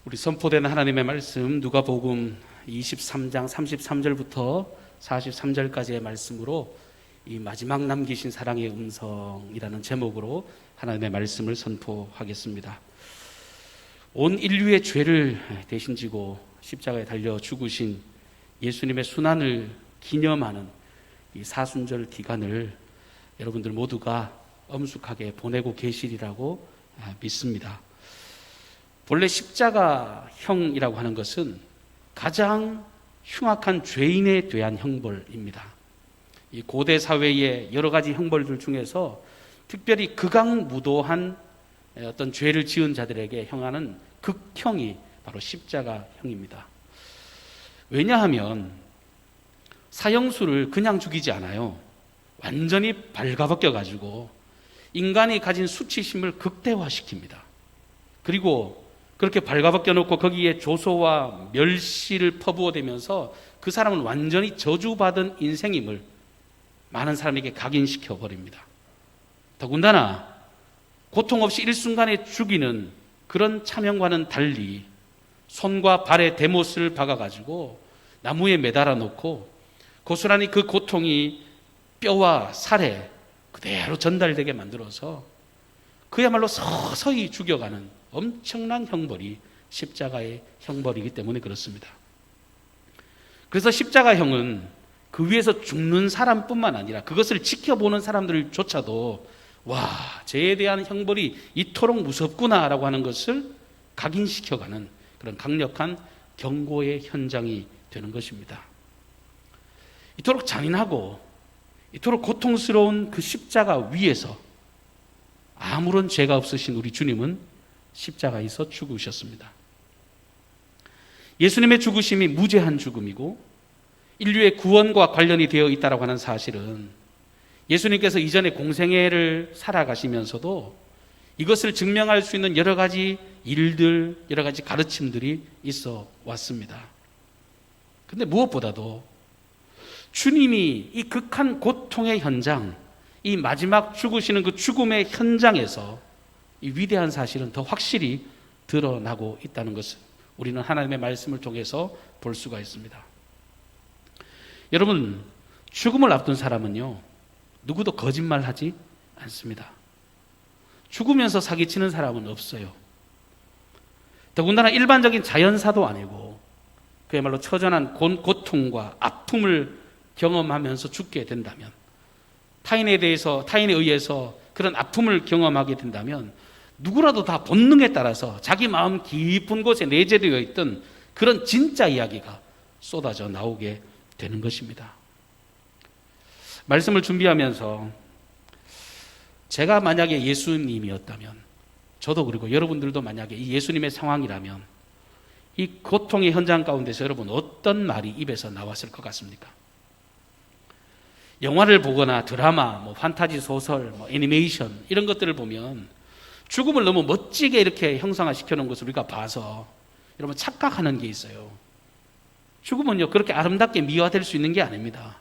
우리 선포되는 하나님의 말씀 누가복음 23장 33절부터 43절까지의 말씀으로 이 마지막 남기신 사랑의 음성이라는 제목으로 하나님의 말씀을 선포하겠습니다. 온 인류의 죄를 대신 지고 십자가에 달려 죽으신 예수님의 순환을 기념하는 이 사순절 기간을 여러분들 모두가 엄숙하게 보내고 계시리라고 믿습니다. 본래 십자가형이라고 하는 것은 가장 흉악한 죄인에 대한 형벌입니다. 이 고대 사회의 여러 가지 형벌들 중에서 특별히 극악무도한 어떤 죄를 지은 자들에게 형하는 극형이 바로 십자가형입니다. 왜냐하면 사형수를 그냥 죽이지 않아요. 완전히 발가벗겨가지고 인간이 가진 수치심을 극대화시킵니다. 그리고 그렇게 발가벗겨 놓고 거기에 조소와 멸시를 퍼부어대면서 그 사람은 완전히 저주받은 인생임을 많은 사람에게 각인시켜 버립니다. 더군다나 고통 없이 일순간에 죽이는 그런 참형과는 달리 손과 발에 대못을 박아가지고 나무에 매달아 놓고 고스란히 그 고통이 뼈와 살에 그대로 전달되게 만들어서 그야말로 서서히 죽여가는 엄청난 형벌이 십자가의 형벌이기 때문에 그렇습니다. 그래서 십자가형은 그 위에서 죽는 사람뿐만 아니라 그것을 지켜보는 사람들조차도 와, 죄에 대한 형벌이 이토록 무섭구나라고 하는 것을 각인시켜가는 그런 강력한 경고의 현장이 되는 것입니다. 이토록 잔인하고 이토록 고통스러운 그 십자가 위에서 아무런 죄가 없으신 우리 주님은 십자가에서 죽으셨습니다. 예수님의 죽으심이 무죄한 죽음이고 인류의 구원과 관련이 되어 있다고 하는 사실은 예수님께서 이전에 공생애를 살아가시면서도 이것을 증명할 수 있는 여러 가지 일들, 여러 가지 가르침들이 있어 왔습니다. 그런데 무엇보다도 주님이 이 극한 고통의 현장, 이 마지막 죽으시는 그 죽음의 현장에서 이 위대한 사실은 더 확실히 드러나고 있다는 것을 우리는 하나님의 말씀을 통해서 볼 수가 있습니다. 여러분, 죽음을 앞둔 사람은요, 누구도 거짓말하지 않습니다. 죽으면서 사기치는 사람은 없어요. 더군다나 일반적인 자연사도 아니고 그야말로 처절한 고통과 아픔을 경험하면서 죽게 된다면, 타인에 의해서 그런 아픔을 경험하게 된다면 누구라도 다 본능에 따라서 자기 마음 깊은 곳에 내재되어 있던 그런 진짜 이야기가 쏟아져 나오게 되는 것입니다. 말씀을 준비하면서 제가 만약에 예수님이었다면, 저도 그리고 여러분들도 만약에 이 예수님의 상황이라면 이 고통의 현장 가운데서 여러분 어떤 말이 입에서 나왔을 것 같습니까? 영화를 보거나 드라마, 판타지 소설, 애니메이션 이런 것들을 보면 죽음을 너무 멋지게 이렇게 형상화시켜 놓은 것을 우리가 봐서 여러분 착각하는 게 있어요. 죽음은요 그렇게 아름답게 미화될 수 있는 게 아닙니다.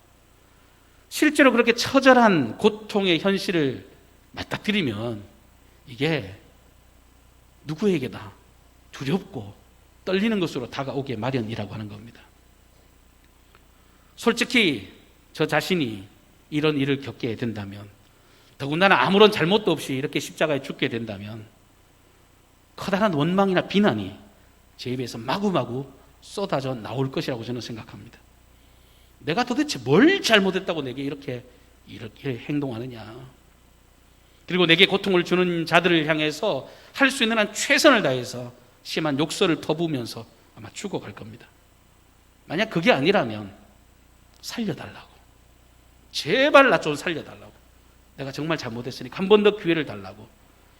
실제로 그렇게 처절한 고통의 현실을 맞닥뜨리면 이게 누구에게나 두렵고 떨리는 것으로 다가오게 마련이라고 하는 겁니다. 솔직히 저 자신이 이런 일을 겪게 된다면, 더군다나 아무런 잘못도 없이 이렇게 십자가에 죽게 된다면 커다란 원망이나 비난이 제 입에서 마구마구 쏟아져 나올 것이라고 저는 생각합니다. 내가 도대체 뭘 잘못했다고 내게 이렇게 행동하느냐. 그리고 내게 고통을 주는 자들을 향해서 할 수 있는 한 최선을 다해서 심한 욕설을 퍼부으면서 아마 죽어갈 겁니다. 만약 그게 아니라면 살려달라고, 제발 나 좀 살려달라고, 내가 정말 잘못했으니까 한 번 더 기회를 달라고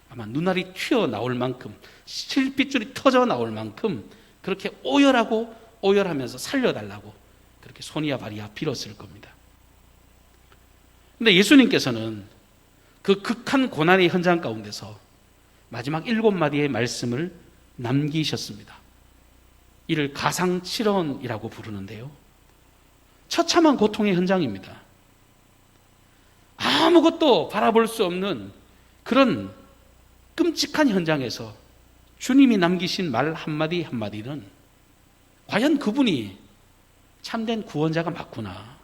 아마 눈알이 튀어나올 만큼, 실핏줄이 터져 나올 만큼 그렇게 오열하면서 살려달라고 그렇게 손이야 발이야 빌었을 겁니다. 그런데 예수님께서는 그 극한 고난의 현장 가운데서 마지막 7마디의 말씀을 남기셨습니다. 이를 가상칠언이라고 부르는데요, 처참한 고통의 현장입니다. 아무것도 바라볼 수 없는 그런 끔찍한 현장에서 주님이 남기신 말 한마디 한마디는 과연 그분이 참된 구원자가 맞구나,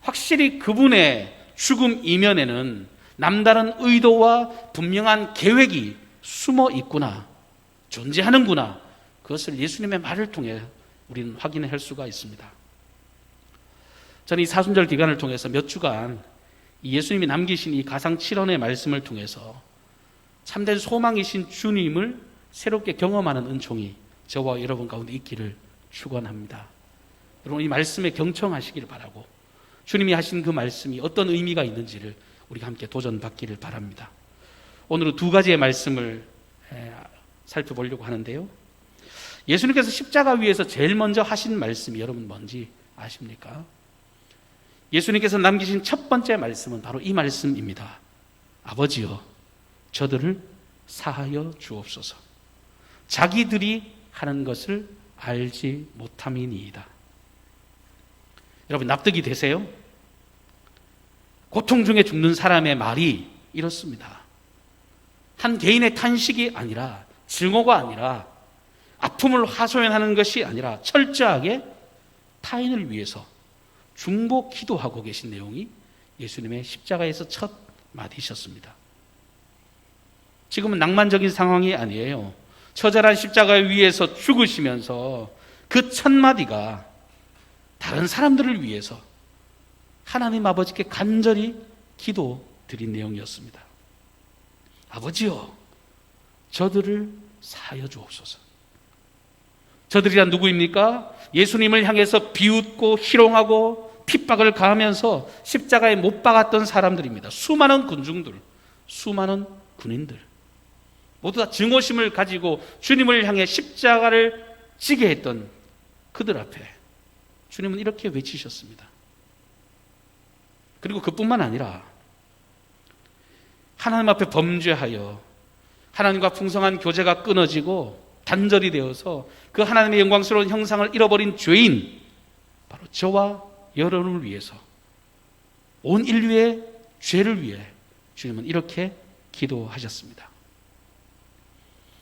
확실히 그분의 죽음 이면에는 남다른 의도와 분명한 계획이 숨어 있구나, 존재하는구나, 그것을 예수님의 말을 통해 우리는 확인할 수가 있습니다. 저는 이 사순절 기간을 통해서 몇 주간 예수님이 남기신 이 가상 7원의 말씀을 통해서 참된 소망이신 주님을 새롭게 경험하는 은총이 저와 여러분 가운데 있기를 축원합니다. 여러분, 이 말씀에 경청하시기를 바라고 주님이 하신 그 말씀이 어떤 의미가 있는지를 우리가 함께 도전받기를 바랍니다. 오늘은 두 가지의 말씀을 살펴보려고 하는데요, 예수님께서 십자가 위에서 제일 먼저 하신 말씀이 여러분 뭔지 아십니까? 예수님께서 남기신 첫 번째 말씀은 바로 이 말씀입니다. 아버지여, 저들을 사하여 주옵소서. 자기들이 하는 것을 알지 못함이니이다. 여러분, 납득이 되세요? 고통 중에 죽는 사람의 말이 이렇습니다. 한 개인의 탄식이 아니라, 증오가 아니라, 아픔을 하소연하는 것이 아니라 철저하게 타인을 위해서 중보 기도하고 계신 내용이 예수님의 십자가에서 첫 마디셨습니다. 지금은 낭만적인 상황이 아니에요. 처절한 십자가 위에서 죽으시면서 그 첫 마디가 다른 사람들을 위해서 하나님 아버지께 간절히 기도드린 내용이었습니다. 아버지여, 저들을 사하여 주옵소서. 저들이란 누구입니까? 예수님을 향해서 비웃고 희롱하고 핍박을 가하면서 십자가에 못 박았던 사람들입니다. 수많은 군중들, 수많은 군인들, 모두 다 증오심을 가지고 주님을 향해 십자가를 지게 했던 그들 앞에 주님은 이렇게 외치셨습니다. 그리고 그뿐만 아니라 하나님 앞에 범죄하여 하나님과 풍성한 교제가 끊어지고 단절이 되어서 그 하나님의 영광스러운 형상을 잃어버린 죄인, 바로 저와 여러분을 위해서, 온 인류의 죄를 위해 주님은 이렇게 기도하셨습니다.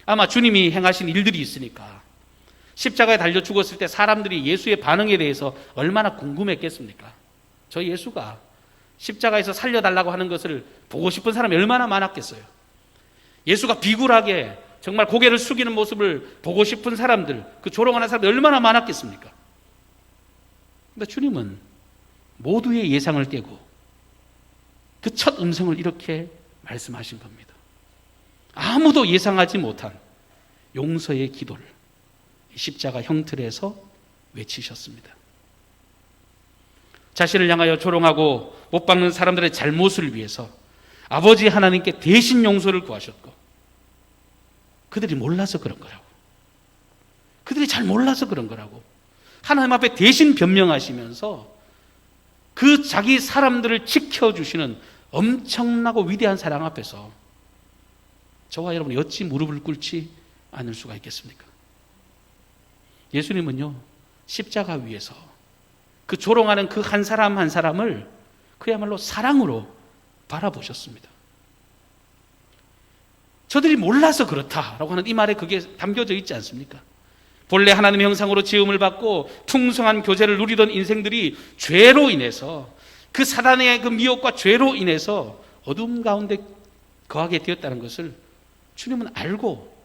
아마 주님이 행하신 일들이 있으니까 십자가에 달려 죽었을 때 사람들이 예수의 반응에 대해서 얼마나 궁금했겠습니까? 저 예수가 십자가에서 살려달라고 하는 것을 보고 싶은 사람이 얼마나 많았겠어요. 예수가 비굴하게 정말 고개를 숙이는 모습을 보고 싶은 사람들, 그 조롱하는 사람들이 얼마나 많았겠습니까? 그런데 주님은 모두의 예상을 깨고 그 첫 음성을 이렇게 말씀하신 겁니다. 아무도 예상하지 못한 용서의 기도를 십자가 형틀에서 외치셨습니다. 자신을 향하여 조롱하고 못 박는 사람들의 잘못을 위해서 아버지 하나님께 대신 용서를 구하셨고, 그들이 몰라서 그런 거라고, 그들이 잘 몰라서 그런 거라고 하나님 앞에 대신 변명하시면서 그 자기 사람들을 지켜주시는 엄청나고 위대한 사랑 앞에서 저와 여러분이 어찌 무릎을 꿇지 않을 수가 있겠습니까? 예수님은요, 십자가 위에서 그 조롱하는 그 한 사람 한 사람을 그야말로 사랑으로 바라보셨습니다. 저들이 몰라서 그렇다라고 하는 이 말에 그게 담겨져 있지 않습니까? 본래 하나님의 형상으로 지음을 받고 풍성한 교제를 누리던 인생들이 죄로 인해서, 그 사단의 그 미혹과 죄로 인해서 어둠 가운데 거하게 되었다는 것을 주님은 알고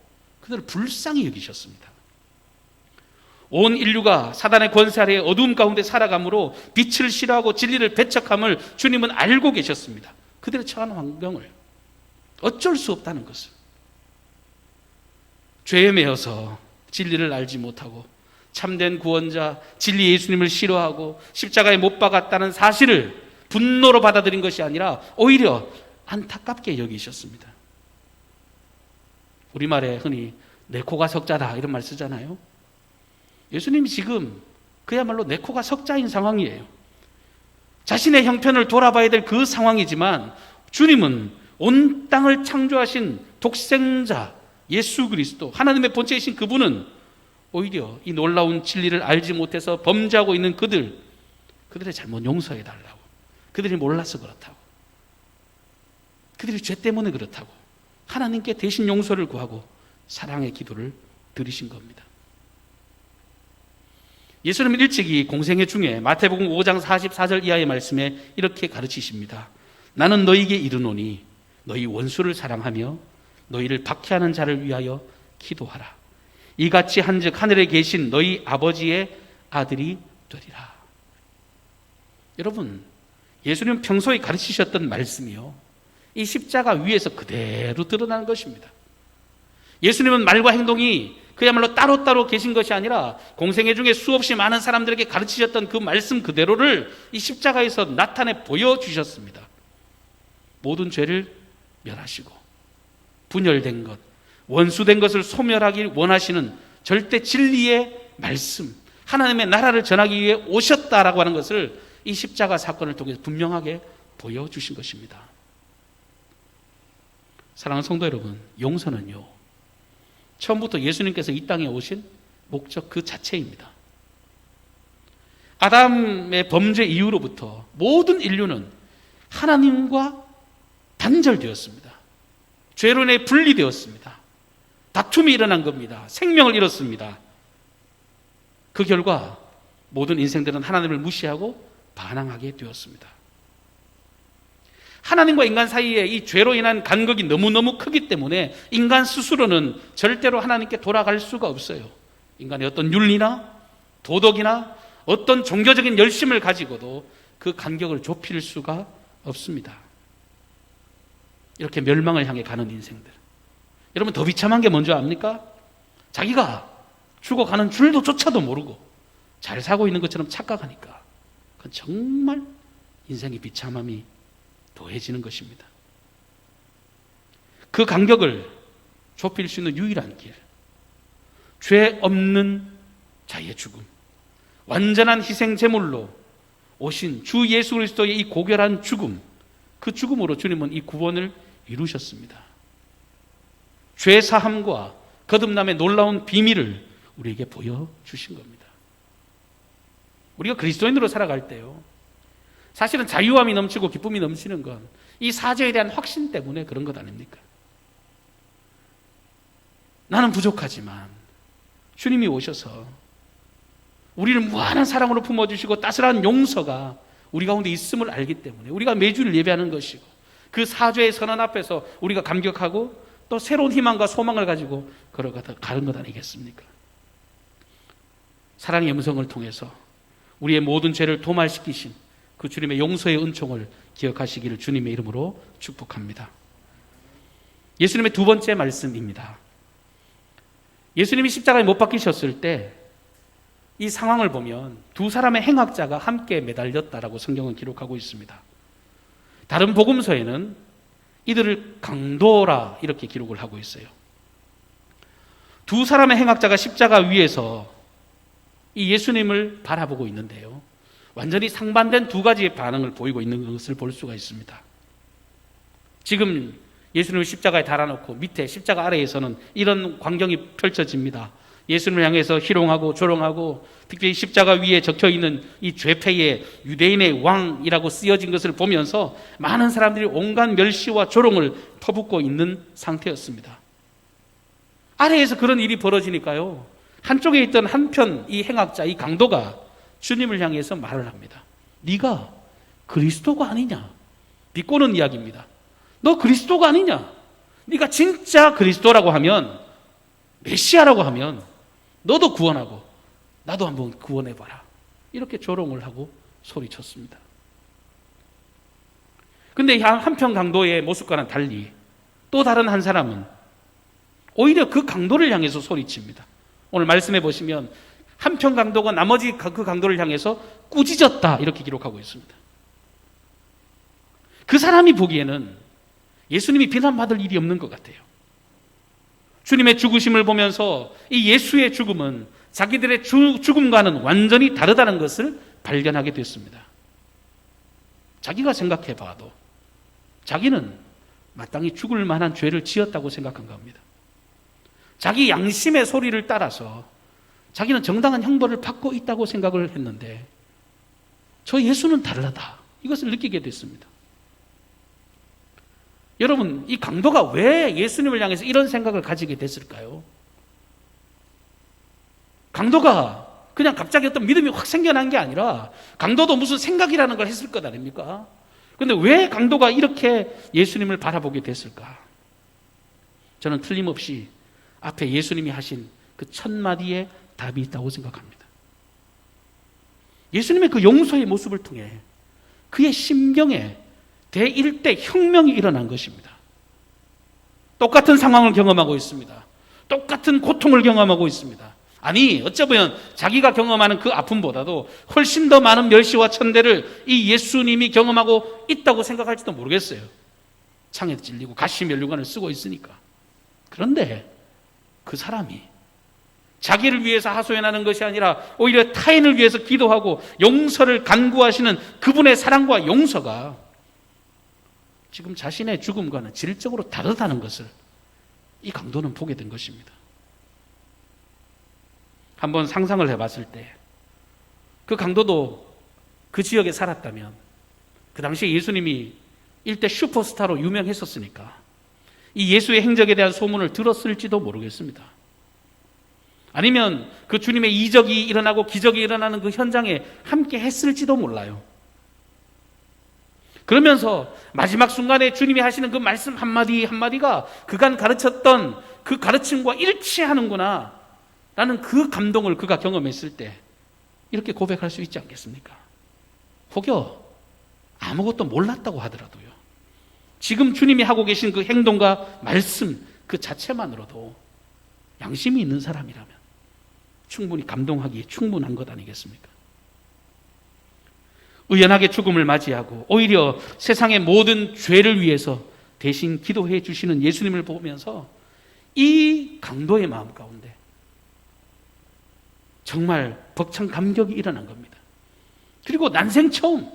그들을 불쌍히 여기셨습니다. 온 인류가 사단의 권세 아래 어둠 가운데 살아감으로 빛을 싫어하고 진리를 배척함을 주님은 알고 계셨습니다. 그들의 처한 환경을 어쩔 수 없다는 것을, 죄에 매여서 진리를 알지 못하고 참된 구원자 진리 예수님을 싫어하고 십자가에 못 박았다는 사실을 분노로 받아들인 것이 아니라 오히려 안타깝게 여기셨습니다. 우리말에 흔히 내 코가 석자다 이런 말 쓰잖아요. 예수님이 지금 그야말로 내 코가 석자인 상황이에요. 자신의 형편을 돌아봐야 될 그 상황이지만 주님은 온 땅을 창조하신 독생자 예수 그리스도, 하나님의 본체이신 그분은 오히려 이 놀라운 진리를 알지 못해서 범죄하고 있는 그들의 잘못 용서해달라고, 그들이 몰라서 그렇다고, 그들이 죄 때문에 그렇다고 하나님께 대신 용서를 구하고 사랑의 기도를 드리신 겁니다. 예수님은 일찍이 공생애 중에 마태복음 5장 44절 이하의 말씀에 이렇게 가르치십니다. 나는 너희에게 이르노니 너희 원수를 사랑하며 너희를 박해하는 자를 위하여 기도하라. 이같이 한즉 하늘에 계신 너희 아버지의 아들이 되리라. 여러분, 예수님은 평소에 가르치셨던 말씀이요, 이 십자가 위에서 그대로 드러나는 것입니다. 예수님은 말과 행동이 그야말로 따로따로 계신 것이 아니라 공생애 중에 수없이 많은 사람들에게 가르치셨던 그 말씀 그대로를 이 십자가에서 나타내 보여주셨습니다. 모든 죄를 멸하시고 분열된 것, 원수된 것을 소멸하길 원하시는 절대 진리의 말씀, 하나님의 나라를 전하기 위해 오셨다라고 하는 것을 이 십자가 사건을 통해서 분명하게 보여주신 것입니다. 사랑하는 성도 여러분, 용서는요, 처음부터 예수님께서 이 땅에 오신 목적 그 자체입니다. 아담의 범죄 이후로부터 모든 인류는 하나님과 단절되었습니다. 죄로 인해 분리되었습니다. 다툼이 일어난 겁니다. 생명을 잃었습니다. 그 결과 모든 인생들은 하나님을 무시하고 반항하게 되었습니다. 하나님과 인간 사이에 이 죄로 인한 간극이 너무너무 크기 때문에 인간 스스로는 절대로 하나님께 돌아갈 수가 없어요. 인간의 어떤 윤리나 도덕이나 어떤 종교적인 열심을 가지고도 그 간격을 좁힐 수가 없습니다. 이렇게 멸망을 향해 가는 인생들, 여러분, 더 비참한 게 뭔지 압니까? 자기가 죽어가는 줄도조차도 모르고 잘 사고 있는 것처럼 착각하니까 그건 정말 인생의 비참함이 더해지는 것입니다. 그 간격을 좁힐 수 있는 유일한 길, 죄 없는 자의 죽음, 완전한 희생 제물로 오신 주 예수 그리스도의 이 고결한 죽음, 그 죽음으로 주님은 이 구원을 이루셨습니다. 죄 사함과 거듭남의 놀라운 비밀을 우리에게 보여주신 겁니다. 우리가 그리스도인으로 살아갈 때요, 사실은 자유함이 넘치고 기쁨이 넘치는 건 이 사죄에 대한 확신 때문에 그런 것 아닙니까? 나는 부족하지만 주님이 오셔서 우리를 무한한 사랑으로 품어주시고 따스한 용서가 우리 가운데 있음을 알기 때문에 우리가 매주를 예배하는 것이고, 그 사죄의 선언 앞에서 우리가 감격하고 또 새로운 희망과 소망을 가지고 걸어가는 것 아니겠습니까? 사랑의 음성을 통해서 우리의 모든 죄를 도말시키신 그 주님의 용서의 은총을 기억하시기를 주님의 이름으로 축복합니다. 예수님의 두 번째 말씀입니다. 예수님이 십자가에 못 박히셨을 때 이 상황을 보면 두 사람의 행악자가 함께 매달렸다라고 성경은 기록하고 있습니다. 다른 복음서에는 이들을 강도라 이렇게 기록을 하고 있어요. 두 사람의 행악자가 십자가 위에서 이 예수님을 바라보고 있는데요, 완전히 상반된 두 가지의 반응을 보이고 있는 것을 볼 수가 있습니다. 지금 예수님을 십자가에 달아놓고 밑에 십자가 아래에서는 이런 광경이 펼쳐집니다. 예수님을 향해서 희롱하고 조롱하고, 특별히 십자가 위에 적혀있는 이 죄패에 유대인의 왕이라고 쓰여진 것을 보면서 많은 사람들이 온갖 멸시와 조롱을 퍼붓고 있는 상태였습니다. 아래에서 그런 일이 벌어지니까요, 한쪽에 있던 한편 이 행악자, 이 강도가 주님을 향해서 말을 합니다. 네가 그리스도가 아니냐? 비꼬는 이야기입니다. 너 그리스도가 아니냐? 네가 진짜 그리스도라고 하면, 메시아라고 하면 너도 구원하고 나도 한번 구원해봐라. 이렇게 조롱을 하고 소리쳤습니다. 근데 한편 강도의 모습과는 달리 또 다른 한 사람은 오히려 그 강도를 향해서 소리칩니다. 오늘 말씀해 보시면 한편 강도가 나머지 그 강도를 향해서 꾸짖었다 이렇게 기록하고 있습니다. 그 사람이 보기에는 예수님이 비난받을 일이 없는 것 같아요. 주님의 죽으심을 보면서 이 예수의 죽음은 자기들의 죽음과는 완전히 다르다는 것을 발견하게 됐습니다. 자기가 생각해 봐도 자기는 마땅히 죽을 만한 죄를 지었다고 생각한 겁니다. 자기 양심의 소리를 따라서 자기는 정당한 형벌을 받고 있다고 생각을 했는데 저 예수는 다르다, 이것을 느끼게 됐습니다. 여러분, 이 강도가 왜 예수님을 향해서 이런 생각을 가지게 됐을까요? 강도가 그냥 갑자기 어떤 믿음이 확 생겨난 게 아니라 강도도 무슨 생각이라는 걸 했을 것 아닙니까? 그런데 왜 강도가 이렇게 예수님을 바라보게 됐을까? 저는 틀림없이 앞에 예수님이 하신 그 첫 마디에 답이 있다고 생각합니다. 예수님의 그 용서의 모습을 통해 그의 심경에 대1대 혁명이 일어난 것입니다. 똑같은 상황을 경험하고 있습니다. 똑같은 고통을 경험하고 있습니다. 아니, 어쩌면 자기가 경험하는 그 아픔보다도 훨씬 더 많은 멸시와 천대를 이 예수님이 경험하고 있다고 생각할지도 모르겠어요. 창에 찔리고 가시 면류관을 쓰고 있으니까. 그런데 그 사람이 자기를 위해서 하소연하는 것이 아니라 오히려 타인을 위해서 기도하고 용서를 간구하시는 그분의 사랑과 용서가 지금 자신의 죽음과는 질적으로 다르다는 것을 이 강도는 보게 된 것입니다. 한번 상상을 해봤을 때 그 강도도 그 지역에 살았다면 그 당시에 예수님이 일대 슈퍼스타로 유명했었으니까 이 예수의 행적에 대한 소문을 들었을지도 모르겠습니다. 아니면 그 주님의 이적이 일어나고 기적이 일어나는 그 현장에 함께 했을지도 몰라요. 그러면서 마지막 순간에 주님이 하시는 그 말씀 한마디 한마디가 그간 가르쳤던 그 가르침과 일치하는구나 라는 그 감동을 그가 경험했을 때 이렇게 고백할 수 있지 않겠습니까? 혹여 아무것도 몰랐다고 하더라도요, 지금 주님이 하고 계신 그 행동과 말씀 그 자체만으로도 양심이 있는 사람이라면 충분히 감동하기에 충분한 것 아니겠습니까? 의연하게 죽음을 맞이하고 오히려 세상의 모든 죄를 위해서 대신 기도해 주시는 예수님을 보면서 이 강도의 마음 가운데 정말 벅찬 감격이 일어난 겁니다. 그리고 난생 처음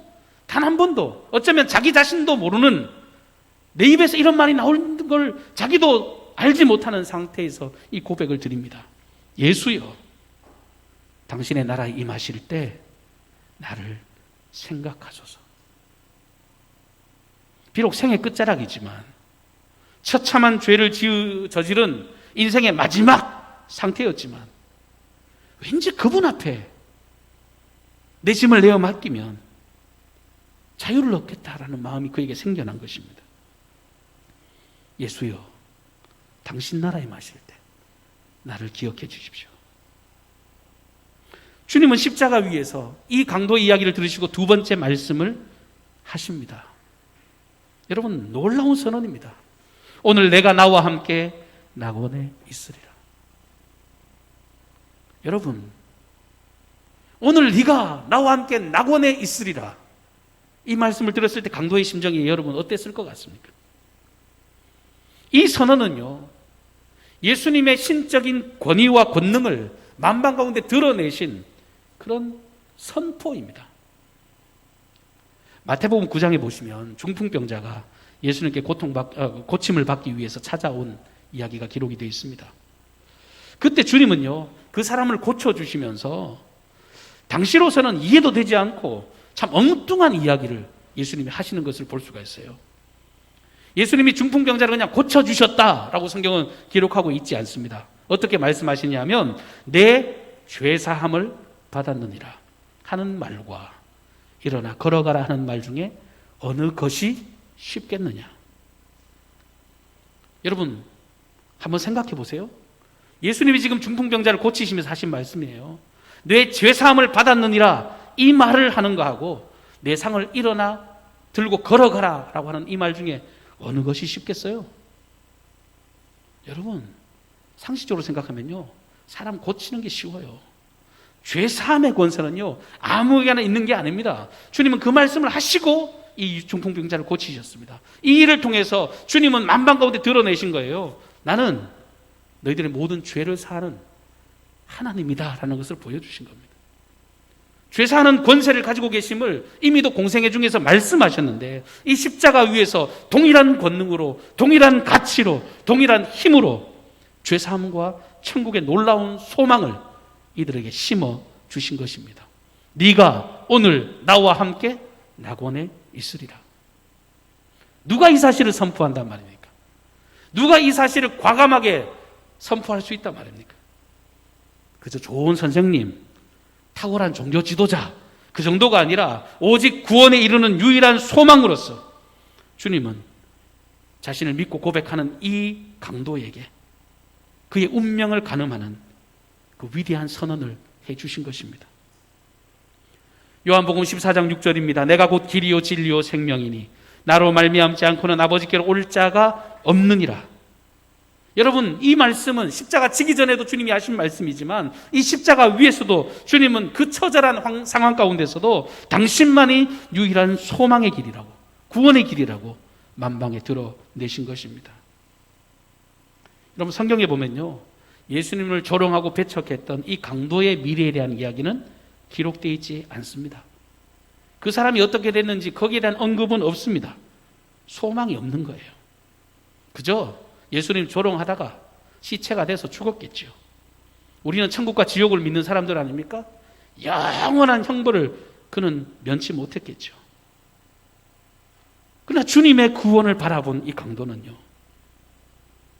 단 한 번도 어쩌면 자기 자신도 모르는 내 입에서 이런 말이 나오는 걸 자기도 알지 못하는 상태에서 이 고백을 드립니다. 예수여, 당신의 나라에 임하실 때 나를 생각하소서. 비록 생의 끝자락이지만 처참한 죄를 저지른 인생의 마지막 상태였지만 왠지 그분 앞에 내 짐을 내어 맡기면 자유를 얻겠다라는 마음이 그에게 생겨난 것입니다. 예수여, 당신 나라에 마실 때 나를 기억해 주십시오. 주님은 십자가 위에서 이 강도의 이야기를 들으시고 두 번째 말씀을 하십니다. 여러분, 놀라운 선언입니다. 오늘 내가 나와 함께 낙원에 있으리라. 여러분, 오늘 네가 나와 함께 낙원에 있으리라. 이 말씀을 들었을 때 강도의 심정이 여러분 어땠을 것 같습니까? 이 선언은요, 예수님의 신적인 권위와 권능을 만방 가운데 드러내신 그런 선포입니다. 마태복음 9장에 보시면 중풍병자가 예수님께 고침을 받기 위해서 찾아온 이야기가 기록이 되어 있습니다. 그때 주님은요, 그 사람을 고쳐주시면서 당시로서는 이해도 되지 않고 참 엉뚱한 이야기를 예수님이 하시는 것을 볼 수가 있어요. 예수님이 중풍병자를 그냥 고쳐주셨다라고 성경은 기록하고 있지 않습니다. 어떻게 말씀하시냐면 내 죄사함을 받았느니라 하는 말과 일어나 걸어가라 하는 말 중에 어느 것이 쉽겠느냐. 여러분, 한번 생각해 보세요. 예수님이 지금 중풍병자를 고치시면서 하신 말씀이에요. 내 죄사함을 받았느니라 이 말을 하는 거하고 내 상을 일어나 들고 걸어가라 라고 하는 이 말 중에 어느 것이 쉽겠어요? 여러분, 상식적으로 생각하면요, 사람 고치는 게 쉬워요. 죄사함의 권세는요, 아무에게나 있는 게 아닙니다. 주님은 그 말씀을 하시고 이 중풍병자를 고치셨습니다. 이 일을 통해서 주님은 만방 가운데 드러내신 거예요. 나는 너희들의 모든 죄를 사하는 하나님이다라는 것을 보여주신 겁니다. 죄사하는 권세를 가지고 계심을 이미도 공생애 중에서 말씀하셨는데 이 십자가 위에서 동일한 권능으로, 동일한 가치로, 동일한 힘으로 죄사함과 천국의 놀라운 소망을 이들에게 심어 주신 것입니다. 네가 오늘 나와 함께 낙원에 있으리라. 누가 이 사실을 선포한단 말입니까? 누가 이 사실을 과감하게 선포할 수 있단 말입니까? 그저 좋은 선생님, 탁월한 종교 지도자, 그 정도가 아니라 오직 구원에 이르는 유일한 소망으로서 주님은 자신을 믿고 고백하는 이 강도에게 그의 운명을 가늠하는 그 위대한 선언을 해주신 것입니다. 요한복음 14장 6절입니다. 내가 곧 길이요 진리요 생명이니 나로 말미암지 않고는 아버지께로 올 자가 없느니라. 여러분, 이 말씀은 십자가 지기 전에도 주님이 하신 말씀이지만 이 십자가 위에서도 주님은 그 처절한 상황 가운데서도 당신만이 유일한 소망의 길이라고, 구원의 길이라고 만방에 드러내신 것입니다. 여러분, 성경에 보면요, 예수님을 조롱하고 배척했던 이 강도의 미래에 대한 이야기는 기록되어 있지 않습니다. 그 사람이 어떻게 됐는지 거기에 대한 언급은 없습니다. 소망이 없는 거예요. 그저 예수님 조롱하다가 시체가 돼서 죽었겠죠. 우리는 천국과 지옥을 믿는 사람들 아닙니까? 영원한 형벌을 그는 면치 못했겠죠. 그러나 주님의 구원을 바라본 이 강도는요,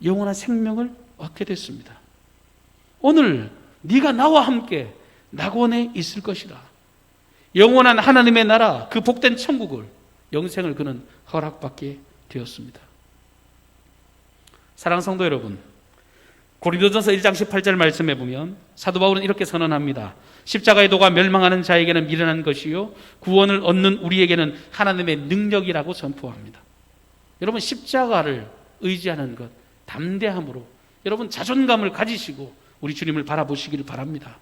영원한 생명을 얻게 됐습니다. 오늘 네가 나와 함께 낙원에 있을 것이라. 영원한 하나님의 나라, 그 복된 천국을, 영생을 그는 허락받게 되었습니다. 사랑하는 성도 여러분, 고린도전서 1장 18절 말씀해 보면 사도 바울은 이렇게 선언합니다. 십자가의 도가 멸망하는 자에게는 미련한 것이요 구원을 얻는 우리에게는 하나님의 능력이라고 선포합니다. 여러분, 십자가를 의지하는 것, 담대함으로 여러분 자존감을 가지시고 우리 주님을 바라보시기를 바랍니다.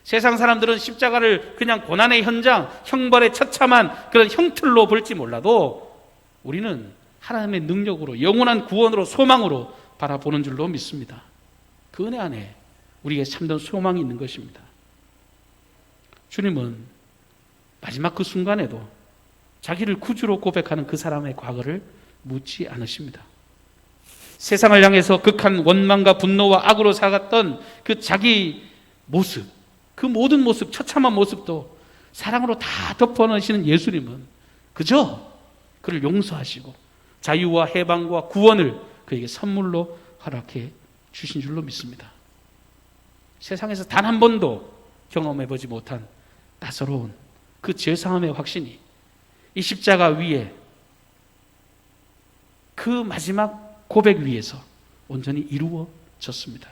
세상 사람들은 십자가를 그냥 고난의 현장, 형벌의 처참한 그런 형틀로 볼지 몰라도 우리는 하나님의 능력으로, 영원한 구원으로, 소망으로 바라보는 줄로 믿습니다. 그 은혜 안에 우리에게 참된 소망이 있는 것입니다. 주님은 마지막 그 순간에도 자기를 구주로 고백하는 그 사람의 과거를 묻지 않으십니다. 세상을 향해서 극한 원망과 분노와 악으로 살아갔던 그 자기 모습, 그 모든 모습, 처참한 모습도 사랑으로 다 덮어놓으시는 예수님은 그저 그를 용서하시고 자유와 해방과 구원을 그에게 선물로 허락해 주신 줄로 믿습니다. 세상에서 단 한 번도 경험해보지 못한 따사로운 그 죄사함의 확신이 이 십자가 위에 그 마지막 고백 위에서 온전히 이루어졌습니다.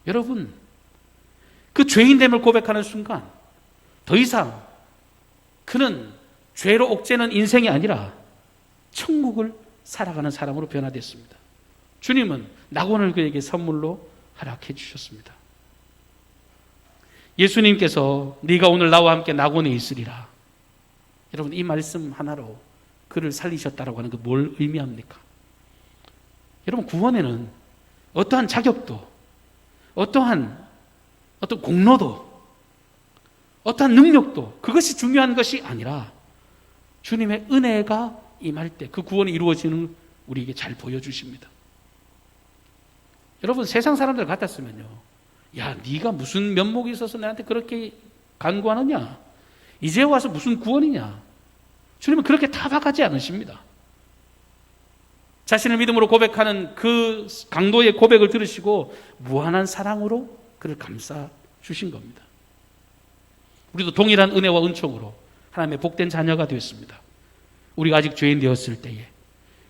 여러분, 그 죄인됨을 고백하는 순간 더 이상 그는 죄로 옥죄는 인생이 아니라 천국을 살아가는 사람으로 변화됐습니다. 주님은 낙원을 그에게 선물로 허락해 주셨습니다. 예수님께서 네가 오늘 나와 함께 낙원에 있으리라. 여러분, 이 말씀 하나로 그를 살리셨다라고 하는 게 뭘 의미합니까? 여러분, 구원에는 어떠한 자격도, 어떠한 어떤 공로도, 어떠한 능력도 그것이 중요한 것이 아니라 주님의 은혜가 임할 때 그 구원이 이루어지는 우리에게 잘 보여주십니다. 여러분, 세상 사람들 같았으면요, 야, 네가 무슨 면목이 있어서 나한테 그렇게 간구하느냐? 이제 와서 무슨 구원이냐? 주님은 그렇게 타박하지 않으십니다. 자신을 믿음으로 고백하는 그 강도의 고백을 들으시고 무한한 사랑으로 그를 감싸 주신 겁니다. 우리도 동일한 은혜와 은총으로 하나님의 복된 자녀가 되었습니다. 우리가 아직 죄인 되었을 때에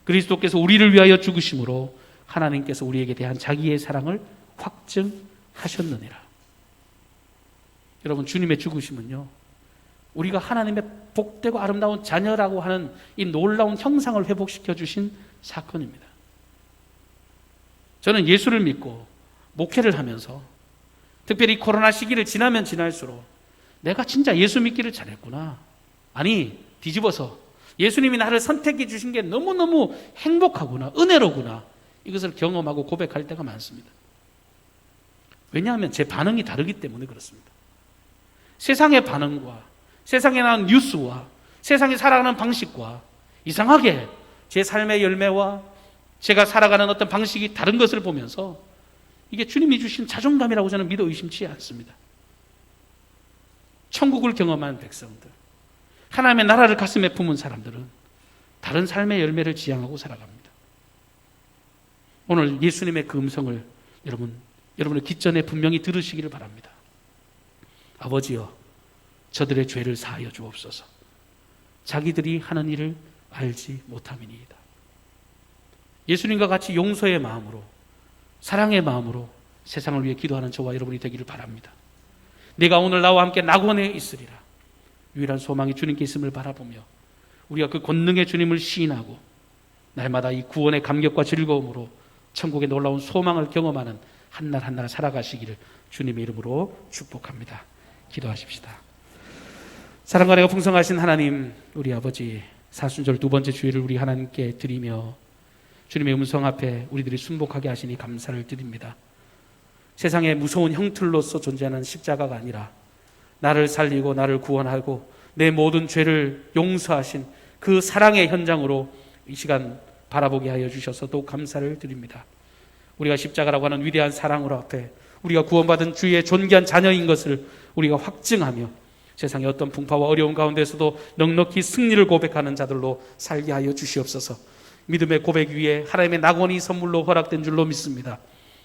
그리스도께서 우리를 위하여 죽으심으로 하나님께서 우리에게 대한 자기의 사랑을 확증하셨느니라. 여러분, 주님의 죽으심은요, 우리가 하나님의 복되고 아름다운 자녀라고 하는 이 놀라운 형상을 회복시켜 주신 사건입니다. 저는 예수를 믿고 목회를 하면서 특별히 코로나 시기를 지나면 지날수록 내가 진짜 예수 믿기를 잘했구나. 아니, 뒤집어서 예수님이 나를 선택해 주신 게 너무너무 행복하구나, 은혜로구나, 이것을 경험하고 고백할 때가 많습니다. 왜냐하면 제 반응이 다르기 때문에 그렇습니다. 세상의 반응과 세상에 나온 뉴스와 세상에 살아가는 방식과 이상하게 제 삶의 열매와 제가 살아가는 어떤 방식이 다른 것을 보면서 이게 주님이 주신 자존감이라고 저는 믿어 의심치 않습니다. 천국을 경험한 백성들, 하나님의 나라를 가슴에 품은 사람들은 다른 삶의 열매를 지향하고 살아갑니다. 오늘 예수님의 그 음성을 여러분의 귓전에 분명히 들으시기를 바랍니다. 아버지여, 저들의 죄를 사하여 주옵소서. 자기들이 하는 일을 알지 못함이니이다. 예수님과 같이 용서의 마음으로, 사랑의 마음으로 세상을 위해 기도하는 저와 여러분이 되기를 바랍니다. 내가 오늘 나와 함께 낙원에 있으리라. 유일한 소망이 주님께 있음을 바라보며 우리가 그 권능의 주님을 시인하고 날마다 이 구원의 감격과 즐거움으로 천국의 놀라운 소망을 경험하는 한날 한날 살아가시기를 주님의 이름으로 축복합니다. 기도하십시다. 사랑과 은혜가 풍성하신 하나님, 우리 아버지, 사순절 두 번째 주일을 우리 하나님께 드리며 주님의 음성 앞에 우리들이 순복하게 하시니 감사를 드립니다. 세상의 무서운 형틀로서 존재하는 십자가가 아니라 나를 살리고 나를 구원하고 내 모든 죄를 용서하신 그 사랑의 현장으로 이 시간 바라보게 하여 주셔서 또 감사를 드립니다. 우리가 십자가라고 하는 위대한 사랑으로 앞에 우리가 구원받은 주의 존귀한 자녀인 것을 우리가 확증하며 세상의 어떤 풍파와 어려운 가운데서도 넉넉히 승리를 고백하는 자들로 살게 하여 주시옵소서. 믿음의 고백 위에 하나님의 낙원이 선물로 허락된 줄로 믿습니다.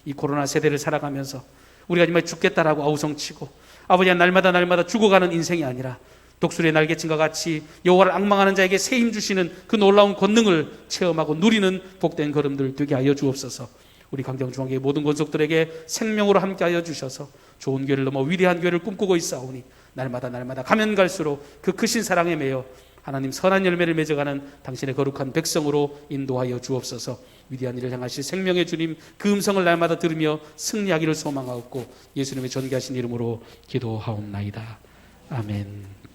이 코로나 세대를 살아가면서 우리가 정말 죽겠다라고 아우성치고 아버지 날마다 죽어가는 인생이 아니라 독수리의 날개침과 같이 여호와를 앙망하는 자에게 새 힘 주시는 그 놀라운 권능을 체험하고 누리는 복된 걸음들 되게 하여 주옵소서. 우리 강정중앙교회 모든 권속들에게 생명으로 함께하여 주셔서 좋은 교회를 넘어 위대한 교회를 꿈꾸고 있사오니 날마다 가면 갈수록 그 크신 사랑에 매여 하나님 선한 열매를 맺어가는 당신의 거룩한 백성으로 인도하여 주옵소서. 위대한 일을 향하실 생명의 주님 그 음성을 날마다 들으며 승리하기를 소망하옵고 예수님의 존귀하신 이름으로 기도하옵나이다. 아멘.